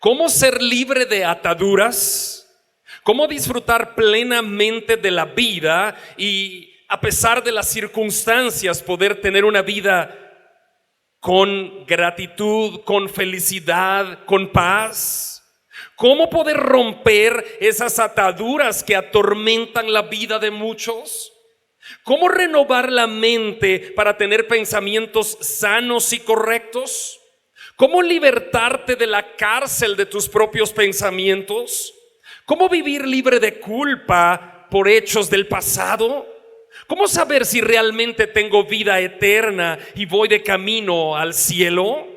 ¿Cómo ser libre de ataduras? ¿Cómo disfrutar plenamente de la vida y a pesar de las circunstancias poder tener una vida con gratitud, con felicidad, con paz? ¿Cómo poder romper esas ataduras que atormentan la vida de muchos? ¿Cómo renovar la mente para tener pensamientos sanos y correctos? ¿Cómo libertarte de la cárcel de tus propios pensamientos? ¿Cómo vivir libre de culpa por hechos del pasado? ¿Cómo saber si realmente tengo vida eterna y voy de camino al cielo?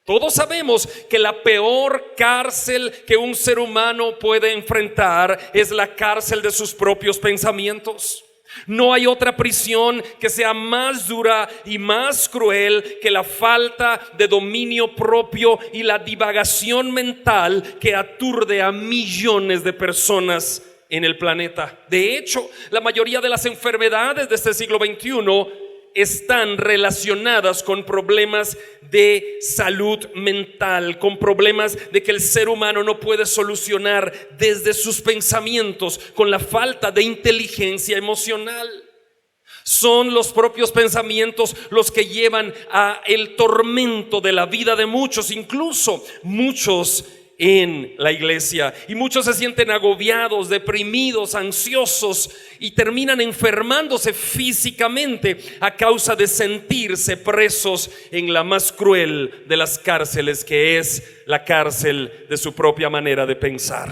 Todos sabemos que la peor cárcel que un ser humano puede enfrentar es la cárcel de sus propios pensamientos. No hay otra prisión que sea más dura y más cruel que la falta de dominio propio y la divagación mental que aturde a millones de personas en el planeta. De hecho, la mayoría de las enfermedades de este siglo XXI están relacionadas con problemas de salud mental, con problemas de que el ser humano no puede solucionar desde sus pensamientos, con la falta de inteligencia emocional. Son los propios pensamientos los que llevan a el tormento de la vida de muchos, incluso muchos en la iglesia, y muchos se sienten agobiados, deprimidos, ansiosos y terminan enfermándose físicamente a causa de sentirse presos en la más cruel de las cárceles, que es la cárcel de su propia manera de pensar.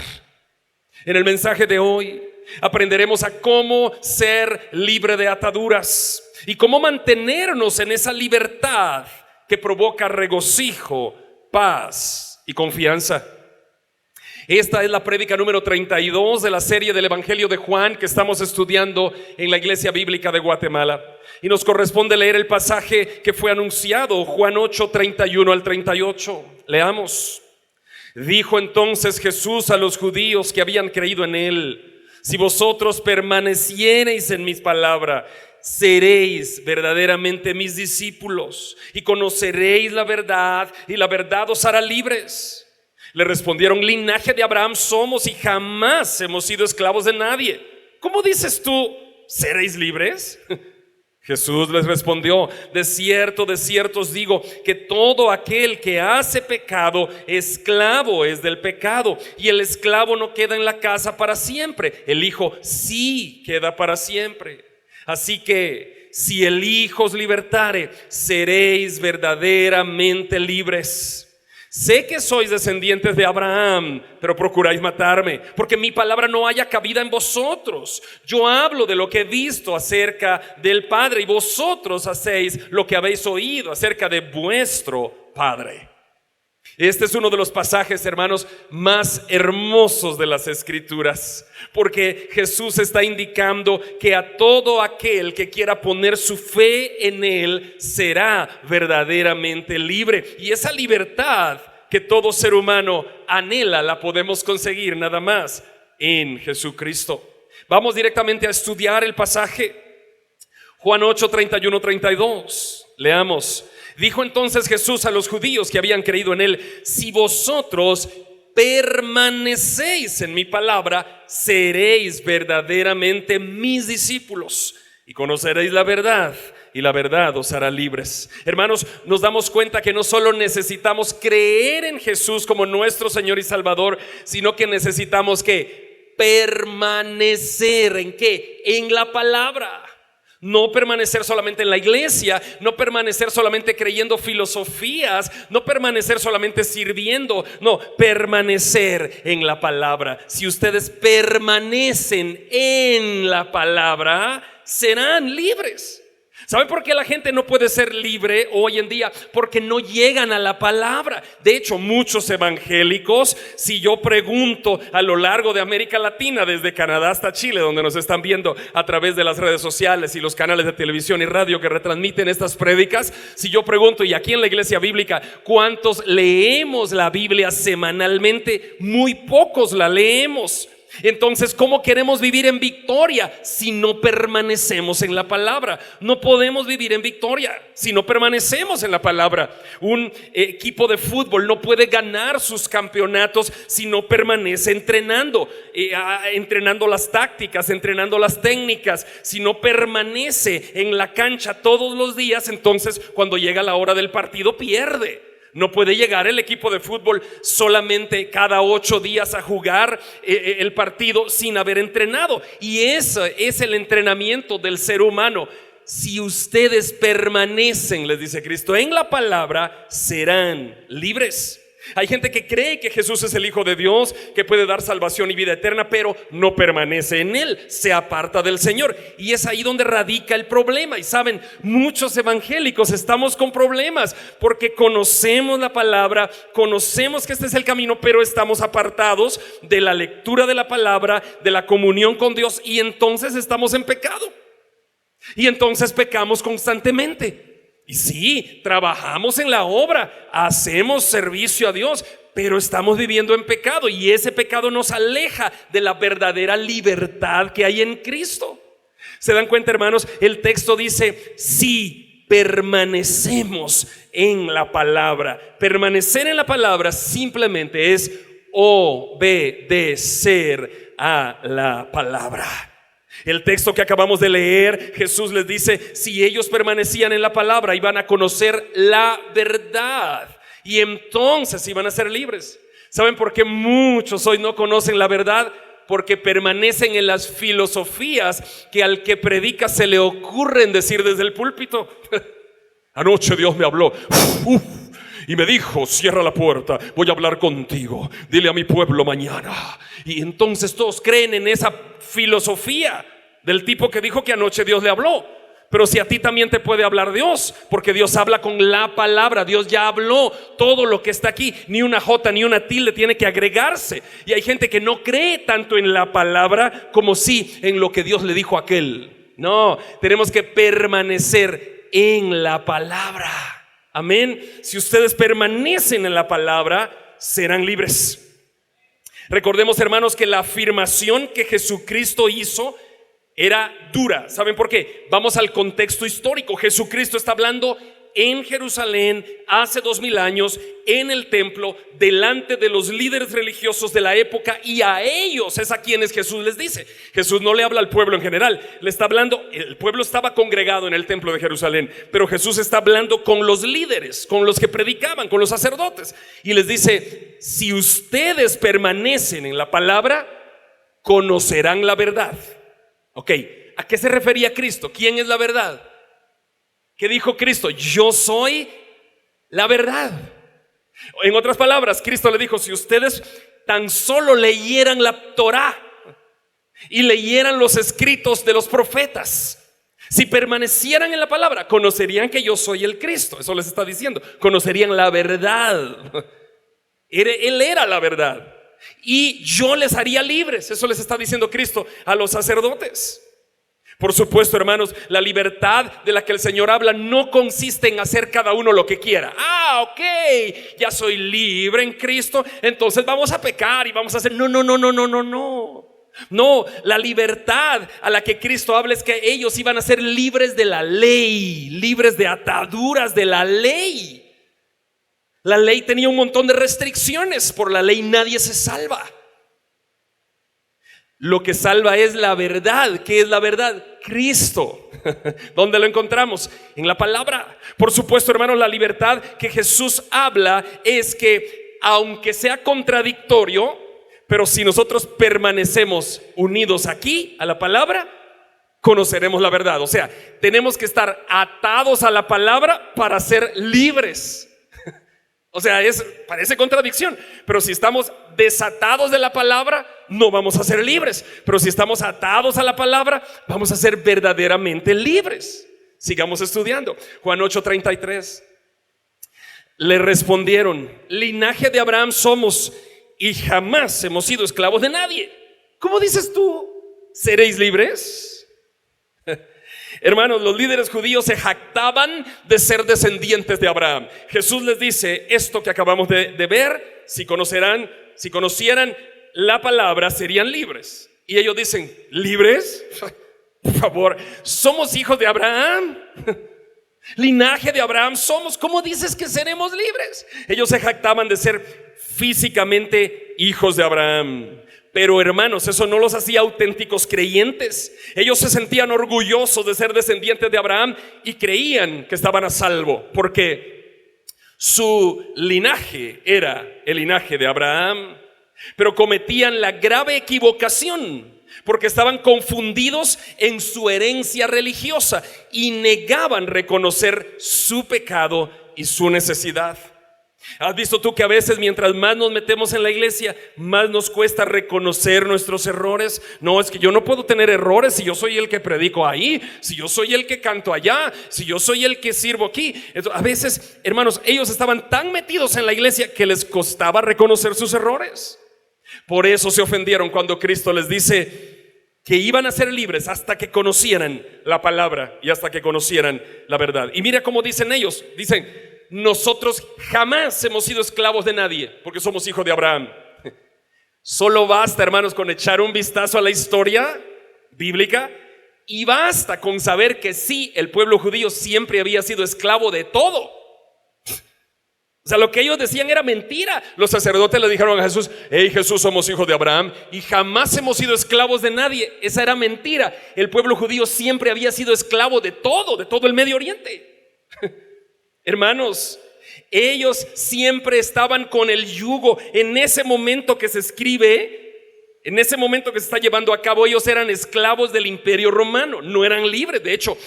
En el mensaje de hoy aprenderemos a cómo ser libre de ataduras y cómo mantenernos en esa libertad que provoca regocijo, paz y confianza. Esta es la prédica número 32 de la serie del Evangelio de Juan que estamos estudiando en la Iglesia Bíblica de Guatemala. Y nos corresponde leer el pasaje que fue anunciado, Juan 8, 31 al 38. Leamos. Dijo entonces Jesús a los judíos que habían creído en él: si vosotros permaneciereis en mis palabras, seréis verdaderamente mis discípulos y conoceréis la verdad, y la verdad os hará libres. Le respondieron: linaje de Abraham somos y jamás hemos sido esclavos de nadie. ¿Cómo dices tú, seréis libres? Jesús les respondió: de cierto os digo que todo aquel que hace pecado, esclavo es del pecado. Y el esclavo no queda en la casa para siempre, el hijo sí queda para siempre. Así que si el Hijo os libertare, seréis verdaderamente libres. Sé que sois descendientes de Abraham, pero procuráis matarme, porque mi palabra no haya cabida en vosotros. Yo hablo de lo que he visto acerca del Padre, y vosotros hacéis lo que habéis oído acerca de vuestro padre. Este es uno de los pasajes, hermanos, más hermosos de las Escrituras, porque Jesús está indicando que a todo aquel que quiera poner su fe en Él será verdaderamente libre. Y esa libertad que todo ser humano anhela la podemos conseguir nada más en Jesucristo. Vamos directamente a estudiar el pasaje. Juan 8, 31, 32. Leamos. Dijo entonces Jesús a los judíos que habían creído en él: si vosotros permanecéis en mi palabra, seréis verdaderamente mis discípulos y conoceréis la verdad, y la verdad os hará libres. Hermanos, nos damos cuenta que no solo necesitamos creer en Jesús como nuestro Señor y Salvador, sino que necesitamos que permanecer ¿en qué? En la palabra. No permanecer solamente en la iglesia, no permanecer solamente creyendo filosofías, no permanecer solamente sirviendo, no, permanecer en la palabra. Si ustedes permanecen en la palabra, serán libres. ¿Saben por qué la gente no puede ser libre hoy en día? Porque no llegan a la palabra. De hecho, muchos evangélicos, si yo pregunto a lo largo de América Latina, desde Canadá hasta Chile, donde nos están viendo a través de las redes sociales y los canales de televisión y radio que retransmiten estas prédicas, si yo pregunto, y aquí en la Iglesia Bíblica, ¿cuántos leemos la Biblia semanalmente? Muy pocos la leemos. Entonces, ¿cómo queremos vivir en victoria si no permanecemos en la palabra? No podemos vivir en victoria si no permanecemos en la palabra. Un equipo de fútbol no puede ganar sus campeonatos si no permanece entrenando, entrenando las tácticas, entrenando las técnicas. Si no permanece en la cancha todos los días, entonces cuando llega la hora del partido pierde. No puede llegar el equipo de fútbol solamente cada 8 días a jugar el partido sin haber entrenado. Y ese es el entrenamiento del ser humano. Si ustedes permanecen, les dice Cristo, en la palabra, serán libres. Hay gente que cree que Jesús es el Hijo de Dios, que puede dar salvación y vida eterna, pero no permanece en Él, se aparta del Señor. Y es ahí donde radica el problema. Y saben, muchos evangélicos estamos con problemas porque conocemos la palabra, conocemos que este es el camino, pero estamos apartados de la lectura de la palabra, de la comunión con Dios, y entonces estamos en pecado. Y entonces pecamos constantemente. Y sí, trabajamos en la obra, hacemos servicio a Dios, pero estamos viviendo en pecado, y ese pecado nos aleja de la verdadera libertad que hay en Cristo. ¿Se dan cuenta, hermanos? El texto dice, si permanecemos en la palabra. Permanecer en la palabra simplemente es obedecer a la palabra. El texto que acabamos de leer, Jesús les dice, si ellos permanecían en la palabra, iban a conocer la verdad y entonces iban a ser libres. ¿Saben por qué muchos hoy no conocen la verdad? Porque permanecen en las filosofías que al que predica se le ocurren decir desde el púlpito. Anoche Dios me habló y me dijo, cierra la puerta, voy a hablar contigo, dile a mi pueblo mañana. Y entonces todos creen en esa filosofía del tipo que dijo que anoche Dios le habló. Pero si a ti también te puede hablar Dios, porque Dios habla con la palabra. Dios ya habló todo lo que está aquí, ni una jota ni una tilde tiene que agregarse. Y hay gente que no cree tanto en la palabra como sí en lo que Dios le dijo a aquel. No, tenemos que permanecer en la palabra. Amén. Si ustedes permanecen en la palabra, serán libres. Recordemos, hermanos, que la afirmación que Jesucristo hizo era dura. ¿Saben por qué? Vamos al contexto histórico. Jesucristo está hablando en Jerusalén hace 2000 años, en el templo, delante de los líderes religiosos de la época, y a ellos es a quienes Jesús les dice. Jesús no le habla al pueblo en general, le está hablando, el pueblo estaba congregado en el templo de Jerusalén, pero Jesús está hablando con los líderes, con los que predicaban, con los sacerdotes, y les dice, si ustedes permanecen en la palabra, conocerán la verdad. Ok, ¿a qué se refería Cristo? ¿Quién es la verdad? ¿Qué dijo Cristo? Yo soy la verdad. En otras palabras, Cristo le dijo, si ustedes tan solo leyeran la Torá y leyeran los escritos de los profetas, si permanecieran en la palabra, conocerían que yo soy el Cristo. Eso les está diciendo, conocerían la verdad. Él era la verdad. Y yo les haría libres. Eso les está diciendo Cristo a los sacerdotes. Por supuesto, hermanos, la libertad de la que el Señor habla no consiste en hacer cada uno lo que quiera. Ok, ya soy libre en Cristo, entonces vamos a pecar y vamos a hacer. No, la libertad a la que Cristo habla es que ellos iban a ser libres de la ley, libres de ataduras de la ley. La ley tenía un montón de restricciones. Por la ley nadie se salva. Lo que salva es la verdad. ¿Qué es la verdad? Cristo. ¿Dónde lo encontramos? En la palabra. Por supuesto, hermanos, la libertad que Jesús habla es que, aunque sea contradictorio, pero si nosotros permanecemos unidos aquí a la palabra, conoceremos la verdad. O sea, tenemos que estar atados a la palabra para ser libres. O sea, parece contradicción, pero si estamos desatados de la palabra, no vamos a ser libres. Pero si estamos atados a la palabra, vamos a ser verdaderamente libres. Sigamos estudiando. Juan 8:33. Le respondieron, linaje de Abraham somos y jamás hemos sido esclavos de nadie. ¿Cómo dices tú? ¿Seréis libres? Hermanos, los líderes judíos se jactaban de ser descendientes de Abraham. Jesús les dice esto que acabamos de ver: si conocieran la palabra serían libres. Y ellos dicen, ¿libres? Por favor, somos hijos de Abraham, linaje de Abraham somos. ¿Cómo dices que seremos libres? Ellos se jactaban de ser físicamente hijos de Abraham. Pero hermanos, eso no los hacía auténticos creyentes. Ellos se sentían orgullosos de ser descendientes de Abraham y creían que estaban a salvo, porque su linaje era el linaje de Abraham. Pero cometían la grave equivocación porque estaban confundidos en su herencia religiosa y negaban reconocer su pecado y su necesidad. ¿Has visto tú que a veces mientras más nos metemos en la iglesia, más nos cuesta reconocer nuestros errores? No, es que yo no puedo tener errores si yo soy el que predico ahí, si yo soy el que canto allá, si yo soy el que sirvo aquí. Entonces, a veces, hermanos, ellos estaban tan metidos en la iglesia que les costaba reconocer sus errores. Por eso se ofendieron cuando Cristo les dice que iban a ser libres hasta que conocieran la palabra y hasta que conocieran la verdad. Y mira cómo dicen ellos, dicen: nosotros jamás hemos sido esclavos de nadie porque somos hijos de Abraham. Solo basta, hermanos, con echar un vistazo a la historia bíblica y basta con saber que sí, el pueblo judío siempre había sido esclavo de todo. O sea, lo que ellos decían era mentira. Los sacerdotes le dijeron a Jesús: hey, Jesús, somos hijos de Abraham y jamás hemos sido esclavos de nadie. Esa era mentira. El pueblo judío siempre había sido esclavo de todo el Medio Oriente. Hermanos, ellos siempre estaban con el yugo. En ese momento que se escribe, en ese momento que se está llevando a cabo, ellos eran esclavos del Imperio Romano, no eran libres. De hecho,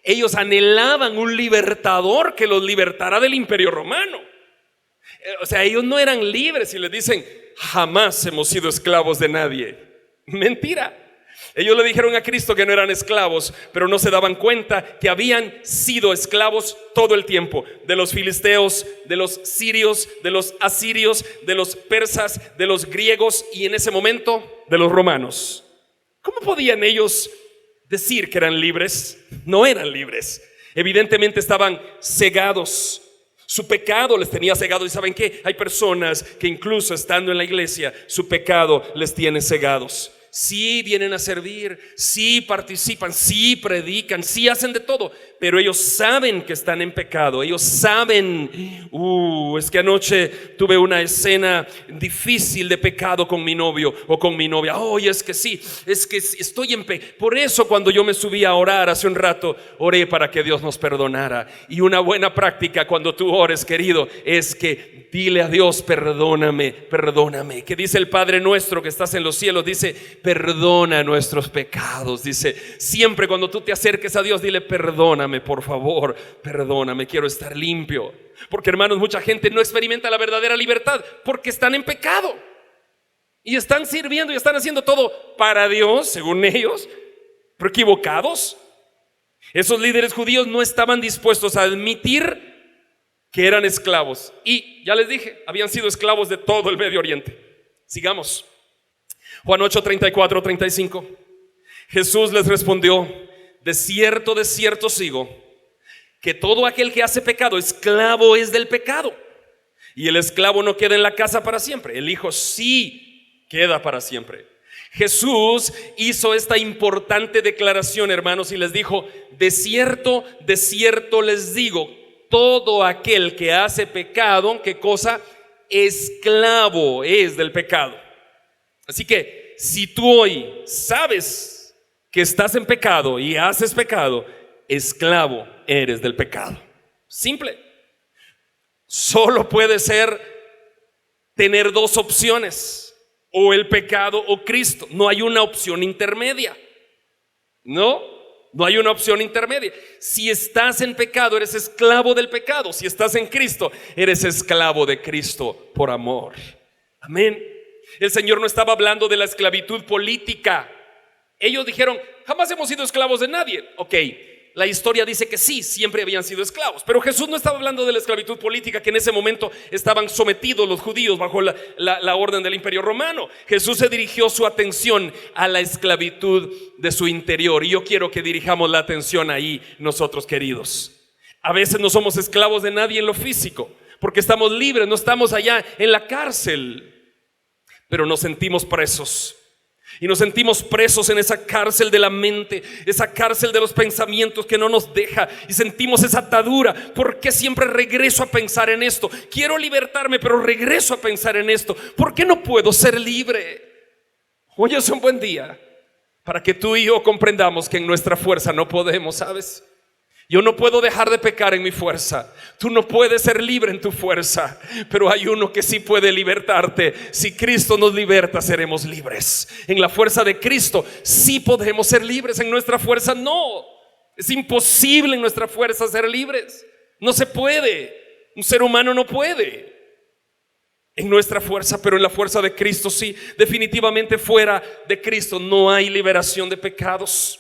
ellos anhelaban un libertador que los libertara del Imperio Romano. O sea, ellos no eran libres y les dicen: jamás hemos sido esclavos de nadie. Mentira. Ellos le dijeron a Cristo que no eran esclavos, pero no se daban cuenta que habían sido esclavos todo el tiempo. De los filisteos, de los sirios, de los asirios, de los persas, de los griegos y en ese momento de los romanos. ¿Cómo podían ellos decir que eran libres? No eran libres. Evidentemente estaban cegados. Su pecado les tenía cegado. ¿Y saben qué? Hay personas que incluso estando en la iglesia, su pecado les tiene cegados. Sí vienen a servir, sí participan, sí predican, sí hacen de todo, pero ellos saben que están en pecado. Ellos saben, es que anoche tuve una escena difícil de pecado con mi novio o con mi novia. Es que sí, es que estoy en pecado. Por eso cuando yo me subí a orar hace un rato, oré para que Dios nos perdonara. Y una buena práctica cuando tú ores, querido, es que dile a Dios: perdóname, perdóname. Que dice el Padre nuestro que estás en los cielos, dice: perdona nuestros pecados. Dice, siempre cuando tú te acerques a Dios, dile: perdóname, por favor, perdóname, quiero estar limpio. Porque, hermanos, mucha gente no experimenta la verdadera libertad porque están en pecado y están sirviendo y están haciendo todo para Dios, según ellos, pero equivocados. Esos líderes judíos no estaban dispuestos a admitir que eran esclavos. Y ya les dije, habían sido esclavos de todo el Medio Oriente. Sigamos. Juan 8, 34, 35. Jesús les respondió: de cierto os digo, que todo aquel que hace pecado, esclavo es del pecado. Y el esclavo no queda en la casa para siempre, el hijo sí queda para siempre. Jesús hizo esta importante declaración, hermanos, y les dijo: de cierto les digo, todo aquel que hace pecado, ¿qué cosa? Esclavo es del pecado. Así que si tú hoy sabes que estás en pecado y haces pecado, esclavo eres del pecado. Simple. Solo puede ser tener dos opciones: o el pecado o Cristo. No hay una opción intermedia. No hay una opción intermedia. Si estás en pecado, eres esclavo del pecado. Si estás en Cristo, eres esclavo de Cristo por amor. Amén. El Señor no estaba hablando de la esclavitud política. Ellos dijeron: jamás hemos sido esclavos de nadie. Ok, la historia dice que sí, siempre habían sido esclavos. Pero Jesús no estaba hablando de la esclavitud política, que en ese momento estaban sometidos los judíos bajo la orden del Imperio Romano. Jesús se dirigió su atención a la esclavitud de su interior. Y yo quiero que dirijamos la atención ahí, nosotros, queridos. A veces no somos esclavos de nadie en lo físico, porque estamos libres, no estamos allá en la cárcel. pero nos sentimos presos. Y nos sentimos presos en esa cárcel de la mente, esa cárcel de los pensamientos que no nos deja, y sentimos esa atadura. ¿Por qué siempre regreso a pensar en esto? Quiero libertarme, pero regreso a pensar en esto. ¿Por qué no puedo ser libre? Hoy es un buen día para que tú y yo comprendamos que en nuestra fuerza no podemos, ¿sabes? Yo no puedo dejar de pecar en mi fuerza. Tú no puedes ser libre en tu fuerza, pero hay uno que sí puede libertarte. Si Cristo nos liberta, seremos libres. En la fuerza de Cristo sí podemos ser libres. En nuestra fuerza no. Es imposible en nuestra fuerza ser libres. No se puede. Un ser humano no puede en nuestra fuerza, pero en la fuerza de Cristo sí. Definitivamente fuera de Cristo no hay liberación de pecados.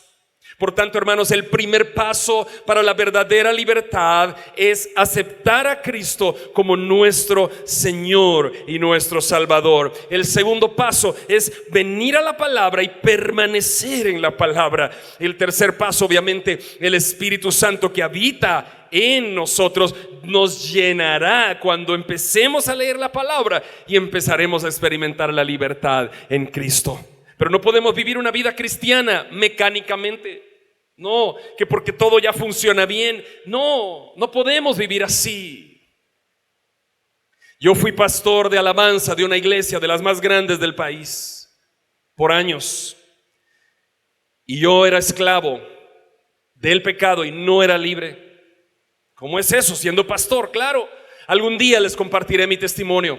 Por tanto, hermanos, el primer paso para la verdadera libertad es aceptar a Cristo como nuestro Señor y nuestro Salvador. El segundo paso es venir a la palabra y permanecer en la palabra. El tercer paso, obviamente, el Espíritu Santo que habita en nosotros nos llenará cuando empecemos a leer la palabra y empezaremos a experimentar la libertad en Cristo. Pero no podemos vivir una vida cristiana mecánicamente. No, que porque todo ya funciona bien. No podemos vivir así. Yo fui pastor de alabanza de una iglesia de las más grandes del país por años. Y yo era esclavo del pecado y no era libre. ¿Cómo es eso siendo pastor? Claro, algún día les compartiré mi testimonio.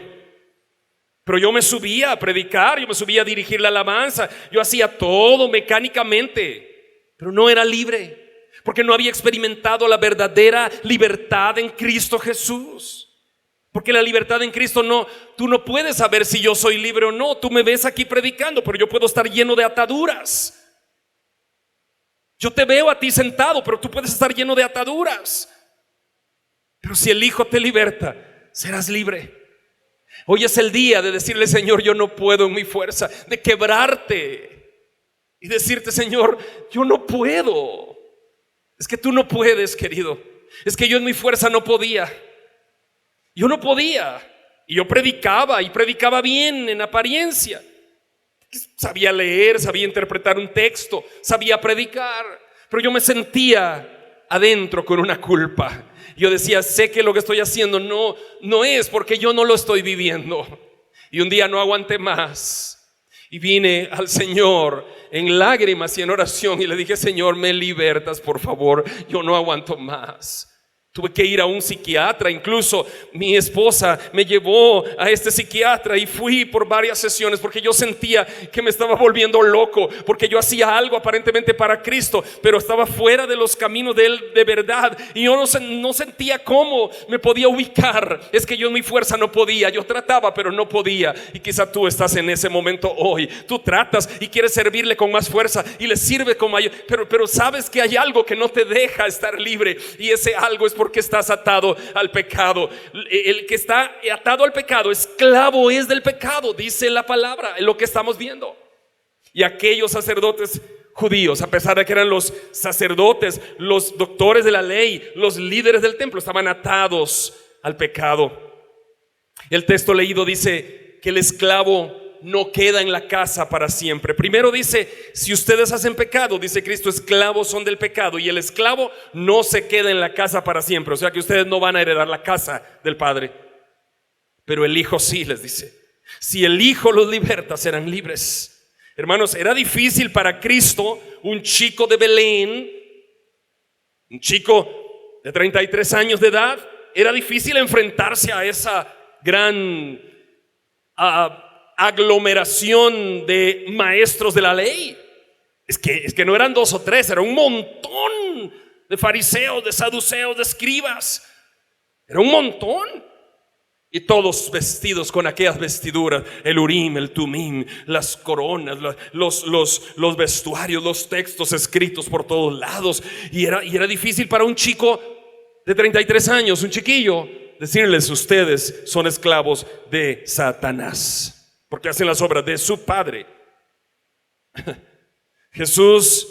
Pero yo me subía a predicar, yo me subía a dirigir la alabanza, yo hacía todo mecánicamente, pero no era libre, porque no había experimentado la verdadera libertad en Cristo Jesús. Porque la libertad en Cristo no, tú no puedes saber si yo soy libre o no. Tú me ves aquí predicando, pero yo puedo estar lleno de ataduras. Yo te veo a ti sentado, pero tú puedes estar lleno de ataduras. Pero si el Hijo te liberta, serás libre. Hoy es el día de decirle: Señor, yo no puedo en mi fuerza, de quebrarte y decirte: Señor, yo no puedo. Es que tú no puedes, querido. Es que yo en mi fuerza no podía. Yo no podía. Y yo predicaba, y predicaba bien en apariencia. Sabía leer, sabía interpretar un texto, sabía predicar, pero yo me sentía adentro con una culpa. Yo decía: sé que lo que estoy haciendo no es porque yo no lo estoy viviendo. Y un día no aguanté más y vine al Señor en lágrimas y en oración y le dije: Señor, me libertas, por favor, yo no aguanto más. Tuve que ir a un psiquiatra, incluso mi esposa me llevó a este psiquiatra y fui por varias sesiones porque yo sentía que me estaba volviendo loco, porque yo hacía algo aparentemente para Cristo, pero estaba fuera de los caminos de Él de verdad, y yo no sentía cómo me podía ubicar. Es que yo en mi fuerza no podía, yo trataba pero no podía. Y quizá tú estás en ese momento hoy, tú tratas y quieres servirle con más fuerza y le sirve con mayor, pero sabes que hay algo que no te deja estar libre, y ese algo es porque estás atado al pecado. El que está atado al pecado, esclavo es del pecado, dice la palabra, en lo que estamos viendo. Y aquellos sacerdotes judíos, a pesar de que eran los sacerdotes, los doctores de la ley, los líderes del templo, estaban atados al pecado. El texto leído dice que el esclavo no queda en la casa para siempre. Primero dice: si ustedes hacen pecado, dice Cristo, esclavos son del pecado, y el esclavo no se queda en la casa para siempre. O sea que ustedes no van a heredar la casa del Padre, pero el Hijo sí, les dice. Si el Hijo los liberta, serán libres. Hermanos, era difícil para Cristo, un chico de Belén, un chico de 33 años de edad, era difícil enfrentarse a esa gran aglomeración de maestros de la ley. Es que no eran 2 o 3, era un montón de fariseos, de saduceos, de escribas. Era un montón. Y todos vestidos con aquellas vestiduras, el Urim, el Tumim, las coronas, los vestuarios, los textos escritos por todos lados. Y era difícil para un chico de 33 años, un chiquillo, decirles: ustedes son esclavos de Satanás, porque hacen las obras de su padre. Jesús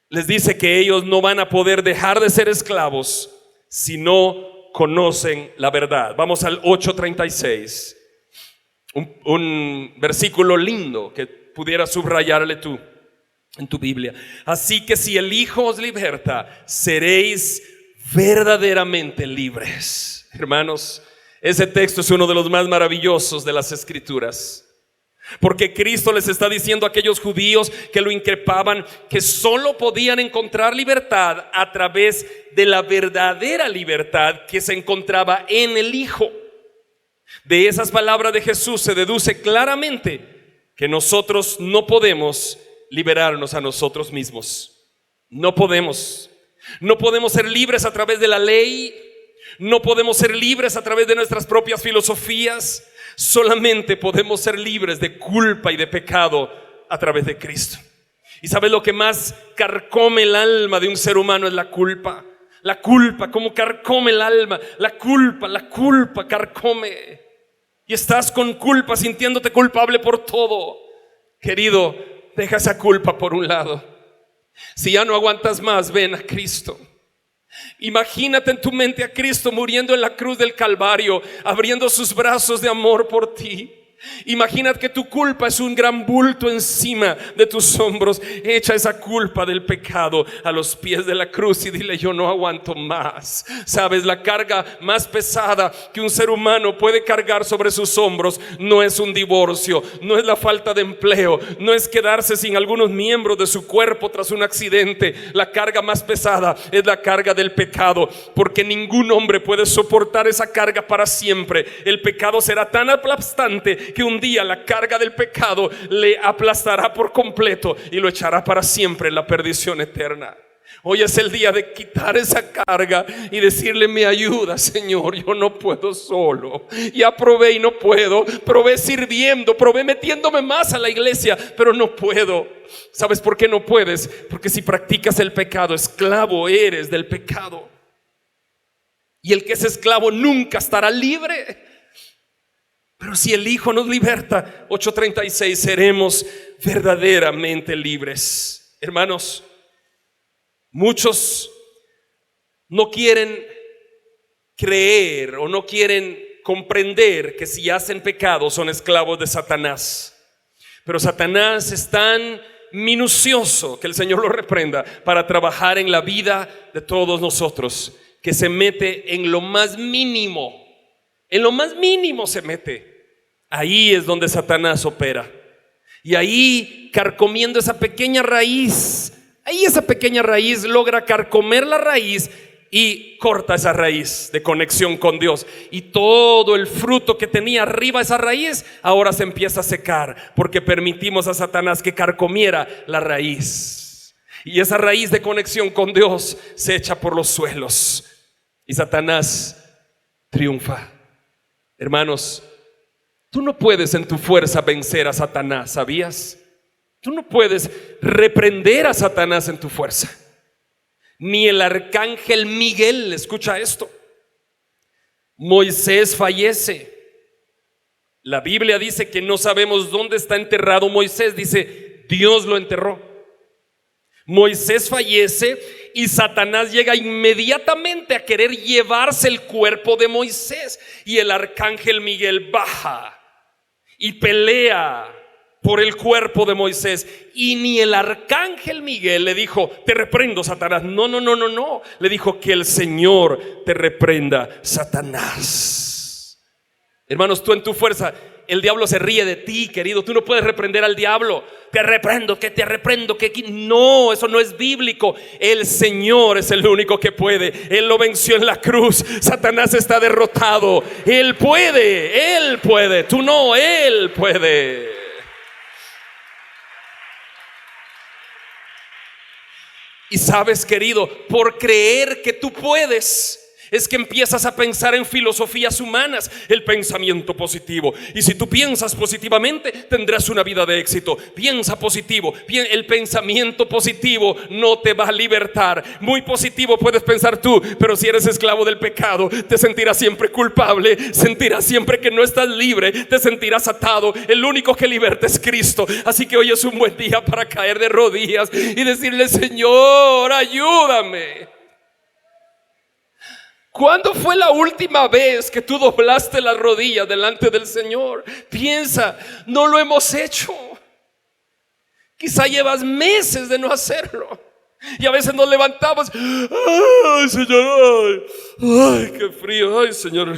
les dice que ellos no van a poder dejar de ser esclavos si no conocen la verdad. Vamos al 8:36. Un versículo lindo que pudieras subrayarle tú en tu Biblia. Así que si el Hijo os liberta, seréis verdaderamente libres. Hermanos, ese texto es uno de los más maravillosos de las Escrituras. Porque Cristo les está diciendo a aquellos judíos que lo increpaban que solo podían encontrar libertad a través de la verdadera libertad que se encontraba en el Hijo. De esas palabras de Jesús se deduce claramente que nosotros no podemos liberarnos a nosotros mismos. No podemos ser libres a través de la ley. No podemos ser libres a través de nuestras propias filosofías. Solamente podemos ser libres de culpa y de pecado a través de Cristo. ¿Y sabes lo que más carcome el alma de un ser humano? Es la culpa. La culpa, como carcome el alma. La culpa carcome. Y estás con culpa, sintiéndote culpable por todo. Querido, deja esa culpa por un lado. Si ya no aguantas más, ven a Cristo. Imagínate en tu mente a Cristo muriendo en la cruz del Calvario, abriendo sus brazos de amor por ti. Imagínate que tu culpa es un gran bulto encima de tus hombros. Echa esa culpa del pecado a los pies de la cruz y dile: yo no aguanto más. Sabes, la carga más pesada que un ser humano puede cargar sobre sus hombros no es un divorcio, no es la falta de empleo, no es quedarse sin algunos miembros de su cuerpo tras un accidente. La carga más pesada es la carga del pecado, porque ningún hombre puede soportar esa carga para siempre. El pecado será tan aplastante que un día la carga del pecado le aplastará por completo y lo echará para siempre en la perdición eterna. Hoy es el día de quitar esa carga y decirle: me ayuda, Señor, yo no puedo solo. Ya probé y no puedo. Probé sirviendo, probé metiéndome más a la iglesia, pero no puedo. ¿Sabes por qué no puedes? Porque si practicas el pecado, esclavo eres del pecado. Y el que es esclavo nunca estará libre. Pero si el Hijo nos liberta, 8:36, seremos verdaderamente libres. Hermanos, muchos no quieren creer o no quieren comprender que si hacen pecado son esclavos de Satanás. Pero Satanás es tan minucioso, que el Señor lo reprenda, para trabajar en la vida de todos nosotros, que se mete en lo más mínimo. En lo más mínimo se mete. Ahí es donde Satanás opera. Y ahí, carcomiendo esa pequeña raíz, ahí esa pequeña raíz logra carcomer la raíz y corta esa raíz de conexión con Dios. Y todo el fruto que tenía arriba esa raíz ahora se empieza a secar, porque permitimos a Satanás que carcomiera la raíz. Y esa raíz de conexión con Dios se echa por los suelos y Satanás triunfa. Hermanos, tú no puedes en tu fuerza vencer a Satanás, ¿sabías? Tú no puedes reprender a Satanás en tu fuerza. Ni el arcángel Miguel, escucha esto. Moisés fallece. La Biblia dice que no sabemos dónde está enterrado Moisés. Dice, Dios lo enterró. Moisés fallece y Satanás llega inmediatamente a querer llevarse el cuerpo de Moisés. Y el arcángel Miguel baja y pelea por el cuerpo de Moisés. Y ni el arcángel Miguel le dijo: te reprendo, Satanás. No. Le dijo: que el Señor te reprenda, Satanás. Hermanos, tú en tu fuerza, el diablo se ríe de ti, querido. Tú no puedes reprender al diablo. Te reprendo. No, eso no es bíblico. El Señor es el único que puede. Él lo venció en la cruz. Satanás está derrotado. Él puede. Tú no, Él puede. Y sabes, querido, por creer que tú puedes, es que empiezas a pensar en filosofías humanas, el pensamiento positivo. Y si tú piensas positivamente, tendrás una vida de éxito. Piensa positivo. El pensamiento positivo no te va a libertar. Muy positivo puedes pensar tú, pero si eres esclavo del pecado, te sentirás siempre culpable, sentirás siempre que no estás libre, te sentirás atado. El único que liberta es Cristo. Así que hoy es un buen día para caer de rodillas y decirle: Señor, ayúdame. ¿Cuándo fue la última vez que tú doblaste las rodillas delante del Señor? Piensa, no lo hemos hecho. Quizá llevas meses de no hacerlo. Y a veces nos levantamos, ay Señor, ay qué frío, ay Señor,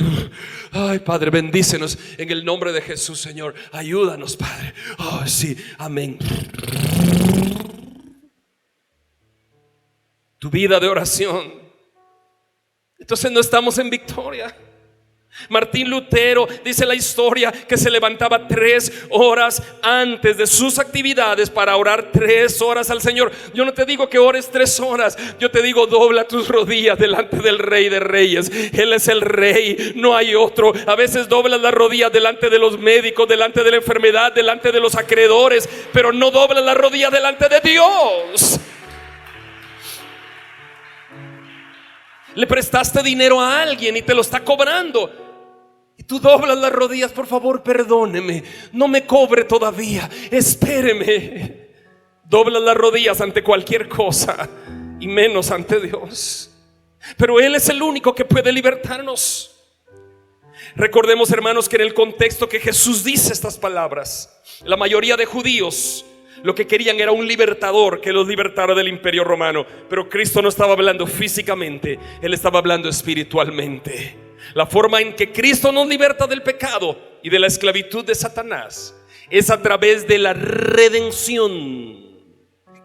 ay Padre, bendícenos en el nombre de Jesús, Señor, ayúdanos Padre, ay sí, amén. Tu vida de oración, entonces no estamos en victoria. Martín Lutero, dice la historia, que se levantaba 3 horas antes de sus actividades para orar 3 horas al Señor. Yo no te digo que ores 3 horas, yo te digo dobla tus rodillas delante del Rey de Reyes. Él es el Rey, no hay otro. A veces doblas las rodillas delante de los médicos, delante de la enfermedad, delante de los acreedores, pero no doblas las rodillas delante de Dios. Le prestaste dinero a alguien y te lo está cobrando, y tú doblas las rodillas, por favor perdóneme, no me cobre todavía, espéreme. Doblas las rodillas ante cualquier cosa y menos ante Dios. Pero Él es el único que puede libertarnos. Recordemos, hermanos, que en el contexto que Jesús dice estas palabras, la mayoría de judíos lo que querían era un libertador que los libertara del imperio romano. Pero Cristo no estaba hablando físicamente, Él estaba hablando espiritualmente. La forma en que Cristo nos liberta del pecado y de la esclavitud de Satanás es a través de la redención.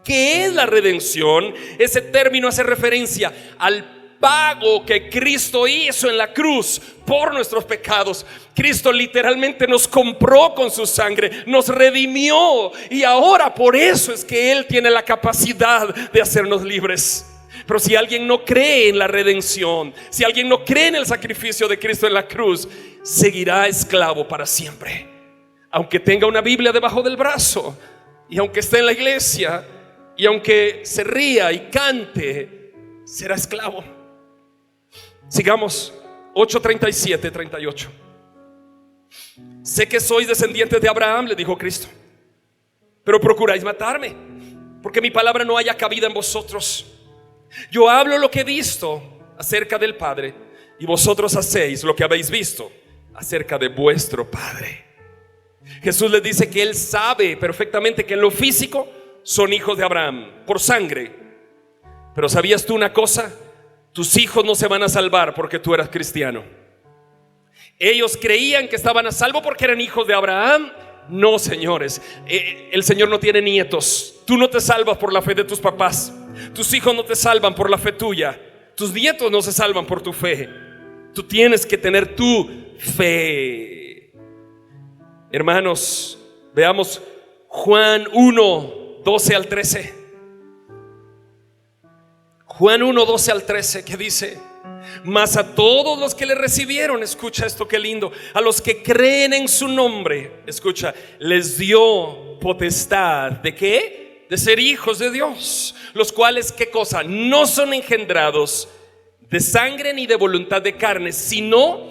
¿Qué es la redención? Ese término hace referencia al pago que Cristo hizo en la cruz por nuestros pecados. Cristo literalmente nos compró con su sangre, nos redimió, y ahora por eso es que Él tiene la capacidad de hacernos libres. Pero si alguien no cree en la redención, si alguien no cree en el sacrificio de Cristo en la cruz, seguirá esclavo para siempre. Aunque tenga una Biblia debajo del brazo, y aunque esté en la iglesia, y aunque se ría y cante, será esclavo. Sigamos. 8:37, 38. Sé que sois descendientes de Abraham, le dijo Cristo, pero procuráis matarme, porque mi palabra no haya cabida en vosotros. Yo hablo lo que he visto acerca del Padre, y vosotros hacéis lo que habéis visto acerca de vuestro padre. Jesús les dice que Él sabe perfectamente que en lo físico son hijos de Abraham por sangre. Pero ¿sabías tú una cosa? Tus hijos no se van a salvar porque tú eras cristiano. Ellos creían que estaban a salvo porque eran hijos de Abraham. No, señores, el Señor no tiene nietos. Tú no te salvas por la fe de tus papás. Tus hijos no te salvan por la fe tuya. Tus nietos no se salvan por tu fe. Tú tienes que tener tu fe. Hermanos, veamos Juan 1, 12 al 13. Juan 1, 12 al 13, que dice: mas a todos los que le recibieron, escucha esto qué lindo, a los que creen en su nombre, escucha, les dio potestad ¿de qué? De ser hijos de Dios, los cuales, ¿qué cosa? No son engendrados de sangre ni de voluntad de carne, sino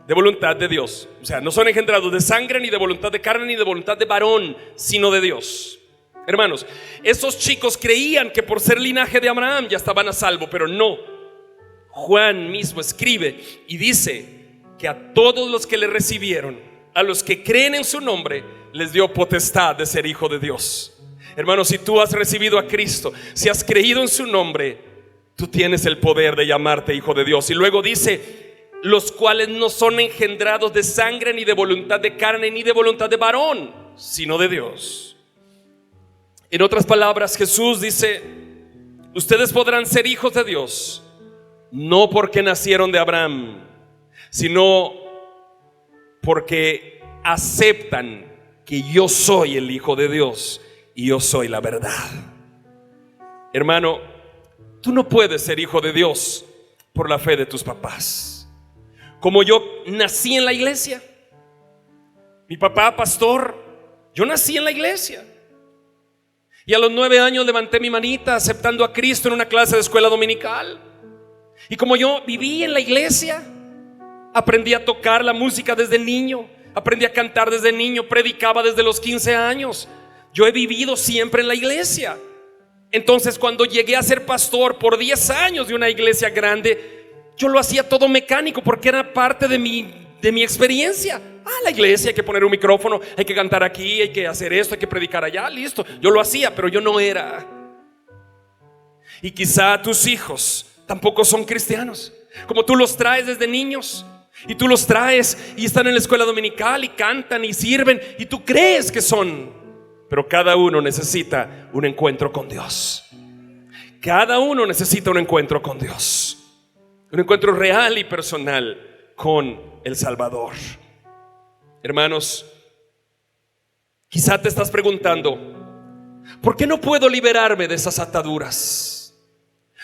de voluntad de Dios. O sea, no son engendrados de sangre ni de voluntad de carne ni de voluntad de varón, sino de Dios. Hermanos, esos chicos creían que por ser linaje de Abraham ya estaban a salvo, pero no. Juan mismo escribe y dice que a todos los que le recibieron, a los que creen en su nombre, les dio potestad de ser hijo de Dios. Hermanos, si tú has recibido a Cristo, si has creído en su nombre, tú tienes el poder de llamarte hijo de Dios. Y luego dice: los cuales no son engendrados de sangre, ni de voluntad de carne, ni de voluntad de varón, sino de Dios. En otras palabras, Jesús dice: ustedes podrán ser hijos de Dios no porque nacieron de Abraham, sino porque aceptan que yo soy el Hijo de Dios y yo soy la verdad. Hermano, tú no puedes ser hijo de Dios por la fe de tus papás. Como yo nací en la iglesia, mi papá pastor, yo nací en la iglesia. Y a los 9 años levanté mi manita aceptando a Cristo en una clase de escuela dominical. Y como yo viví en la iglesia, aprendí a tocar la música desde niño, aprendí a cantar desde niño, predicaba desde los 15 años. Yo he vivido siempre en la iglesia. Entonces, cuando llegué a ser pastor por 10 años de una iglesia grande, yo lo hacía todo mecánico porque era parte de mi experiencia. La iglesia, hay que poner un micrófono, hay que cantar aquí, hay que hacer esto, hay que predicar allá, listo. Yo lo hacía, pero yo no era. Y quizá tus hijos tampoco son cristianos, como tú los traes desde niños. Y tú los traes y están en la escuela dominical y cantan y sirven y tú crees que son. Pero cada uno necesita un encuentro con Dios. Cada uno necesita un encuentro con Dios. Un encuentro real y personal con el Salvador. Hermanos, quizá te estás preguntando, ¿por qué no puedo liberarme de esas ataduras?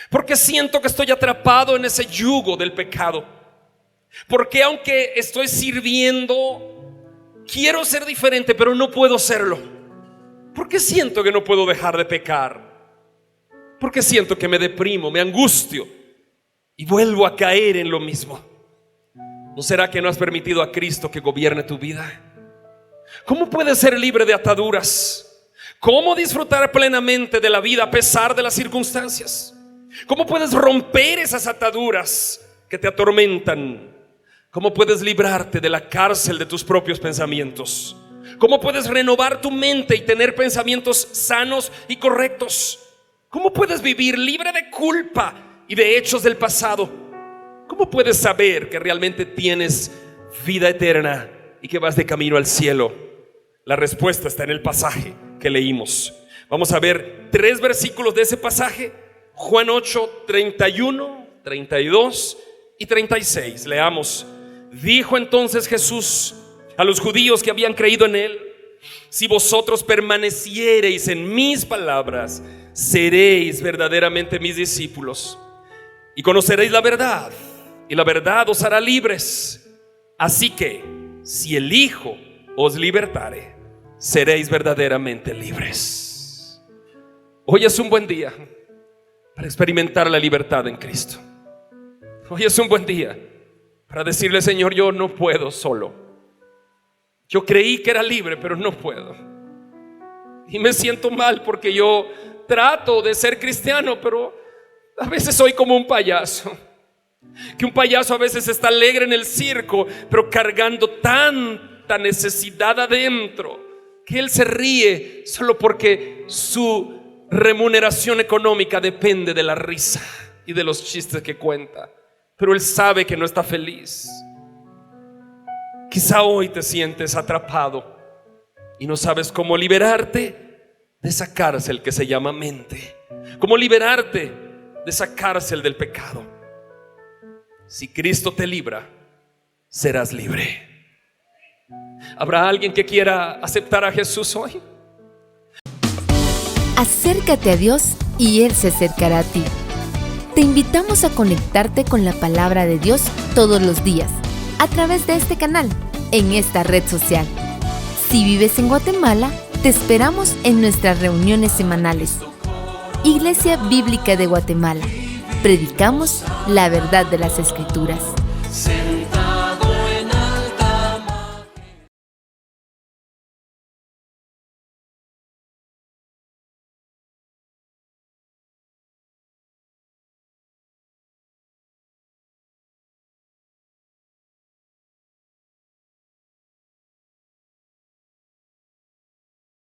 ¿Por qué siento que estoy atrapado en ese yugo del pecado? Porque aunque estoy sirviendo, quiero ser diferente, pero no puedo serlo. ¿Por qué siento que no puedo dejar de pecar? ¿Por qué siento que me deprimo, me angustio y vuelvo a caer en lo mismo? ¿No será que no has permitido a Cristo que gobierne tu vida? ¿Cómo puedes ser libre de ataduras? ¿Cómo disfrutar plenamente de la vida a pesar de las circunstancias? ¿Cómo puedes romper esas ataduras que te atormentan? ¿Cómo puedes librarte de la cárcel de tus propios pensamientos? ¿Cómo puedes renovar tu mente y tener pensamientos sanos y correctos? ¿Cómo puedes vivir libre de culpa y de hechos del pasado? ¿Cómo puedes saber que realmente tienes vida eterna y que vas de camino al cielo? La respuesta está en el pasaje que leímos. Vamos a ver 3 versículos de ese pasaje. Juan 8, 31, 32 y 36. Leamos. Dijo entonces Jesús a los judíos que habían creído en él: si vosotros permaneciereis en mis palabras, seréis verdaderamente mis discípulos y conoceréis la verdad, y la verdad os hará libres. Así que si el Hijo os libertare, seréis verdaderamente libres. Hoy es un buen día para experimentar la libertad en Cristo. Hoy es un buen día para decirle: Señor, yo no puedo solo. Yo creí que era libre, pero no puedo. Y me siento mal porque yo trato de ser cristiano, pero a veces soy como un payaso. Que un payaso a veces está alegre en el circo, pero cargando tanta necesidad adentro, que él se ríe solo porque su remuneración económica depende de la risa y de los chistes que cuenta. Pero él sabe que no está feliz. Quizá hoy te sientes atrapado y no sabes cómo liberarte de esa cárcel que se llama mente. Cómo liberarte de esa cárcel del pecado. Si Cristo te libra, serás libre. ¿Habrá alguien que quiera aceptar a Jesús hoy? Acércate a Dios y Él se acercará a ti. Te invitamos a conectarte con la palabra de Dios todos los días, a través de este canal, en esta red social. Si vives en Guatemala, te esperamos en nuestras reuniones semanales. Iglesia Bíblica de Guatemala. Predicamos la verdad de las Escrituras.